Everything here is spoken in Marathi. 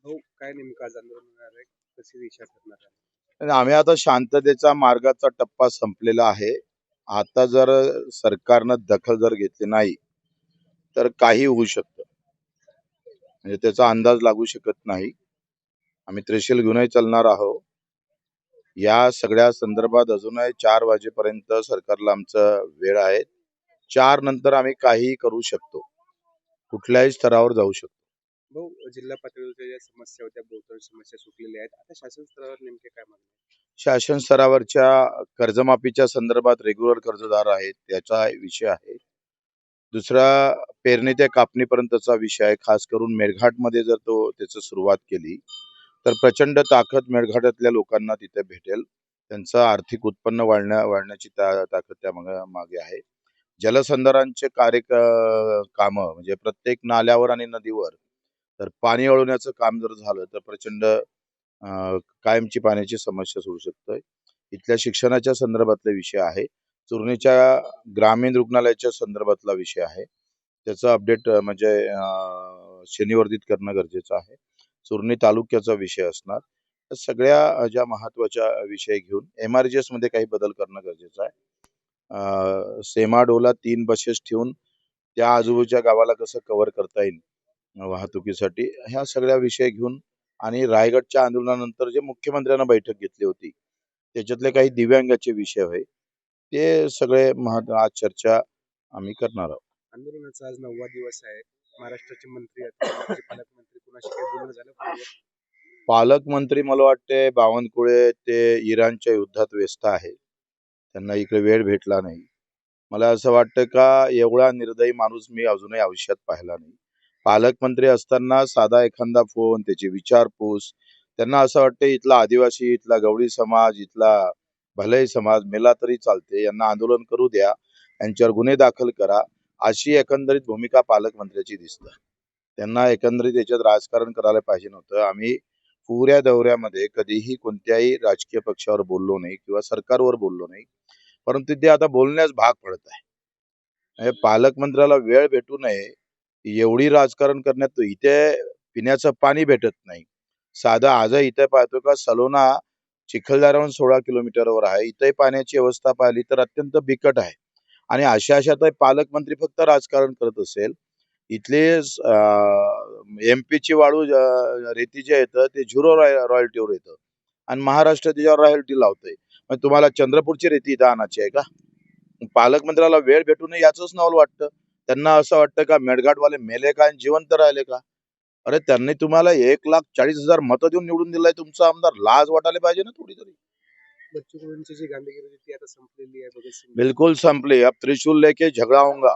हो, काय नेमकं आज आंदोलन होणार आहे? कशी दिशा ठरणार आहे? आणि आम्ही आता शांततेचा मार्गाचा टप्पा संपलेला आहे. आता जर सरकारनं दखल जर घेतली नाही तर काही होऊ शकतं. म्हणजे त्याचा अंदाज लागू शकत नाही. आम्ही त्रिशूल घेऊनही चालणार आहोत. या सगळ्या संदर्भात अजूनही 4 वाजेपर्यंत सरकारला आमचं वेळ आहे. 4 नंतर आम्ही काहीही करू शकतो. कुठल्याही स्तरावर जाऊ शकतो. भाऊ, जिल्हा पातळीवरच्या ज्या समस्या होत्या, बहुतांश समस्या सुटलेल्या आहेत. आता शासन स्तरावर नेमके काय मागणी आहे? शासन स्तरावरच्या कर्जमाफीच्या संदर्भात रेग्युलर कर्जदार आहेत त्याचा विषय आहे. दुसरा पेरणी ते कापणीपर्यंतचा विषय आहे. खास करून मेळघाटमध्ये जर त्याची सुरुवात केली तर प्रचंड ताकद मेळघाटातल्या लोकांना तिथे भेटेल. त्यांचं आर्थिक उत्पन्न वाढण्याची ताकद त्या मागे आहे. जलसंधारणचे कामं म्हणजे प्रत्येक नाल्यावर आणि नदीवर तर पाणी वळवण्याचं काम जर झालं तर प्रचंड कायमची पाण्याची समस्या सोडू शकतोय. इथल्या शिक्षणाच्या संदर्भातला विषय आहे. चुरणीच्या ग्रामीण रुग्णालयाच्या संदर्भातला विषय आहे. त्याचं अपडेट म्हणजे शनिवर्धित करणं गरजेचं आहे. चुरणी तालुक्याचा विषय असणार. तर सगळ्या ज्या महत्वाच्या विषय घेऊन MRGS मध्ये काही बदल करणं गरजेचं आहे. सेमाडोला 3 बसेस ठेवून त्या आजूबाजूच्या गावाला कसं कव्हर करता येईल वाहतुकीसाठी, ह्या सगळ्या विषय घेऊन आणि रायगडच्या आंदोलनानंतर जे मुख्यमंत्र्यांना बैठक घेतली होती त्याच्यातले काही दिव्यांगाचे विषय होते ते सगळे आज चर्चा आम्ही करणार आहोत. आंदोलनाचा आज 9वा दिवस आहे. महाराष्ट्राचे मंत्री अथवा राज्याचे पालकमंत्री कुणाशी काही बोलणं झालं फोनवर? पालकमंत्री मला वाटते बावनकुळे ते इराणच्या युद्धात व्यस्त आहे. त्यांना इकडे वेळ भेटला नाही. मला असं वाटतं का एवढा निर्दयी माणूस मी अजूनही आयुष्यात पाहिला नाही. पालकमंत्री असताना साधा एखादा फोन, त्याची विचारपूस, त्यांना असं वाटतं इथला आदिवासी, इथला गवळी समाज, इथला भलई समाज मेला तरी चालते, यांना आंदोलन करू द्या, यांच्यावर गुन्हे दाखल करा, अशी एकंदरीत भूमिका पालकमंत्र्याची दिसते. त्यांना एकंदरीत याच्यात राजकारण करायला पाहिजे नव्हतं. आम्ही पुऱ्या दौऱ्यामध्ये कधीही कोणत्याही राजकीय पक्षावर बोललो नाही किंवा सरकारवर बोललो नाही, परंतु ते आता बोलण्यास भाग पडत आहे. पालकमंत्र्याला वेळ भेटू नये एवढी राजकारण करण्यात इथे पिण्याचं पाणी भेटत नाही. साधा आज इथे पाहतो का सलोना चिखलदऱ्याहून 16 किलोमीटरवर आहे. इथे पाण्याची अवस्था पाहिली तर अत्यंत बिकट आहे. आणि अशा पालकमंत्री फक्त राजकारण करत असेल, इथले MP ची वाळू रेती जे येतं ते झिरो रॉयल्टीवर येतं आणि महाराष्ट्र त्याच्यावर रॉयल्टी लावतोय. मग तुम्हाला चंद्रपूरची रेती इथं आणायची आहे का? पालकमंत्र्याला वेळ भेटू नये याचंच नवल वाटतं. त्यांना असं वाटतं का मेळघाटवाले मेले का जिवंत राहिले का? अरे त्यांनी तुम्हाला 1,40,000 मतं देऊन निवडून दिलाय तुमचा आमदार. लाज वाटायला पाहिजे ना थोडी तरी. बच्चू कडूंची जी गांधीगिरी होती ती आता संपलेली आहे. भगतसिंग बिल्कुल संपली. अब त्रिशूल लेके झगड़ा होगा.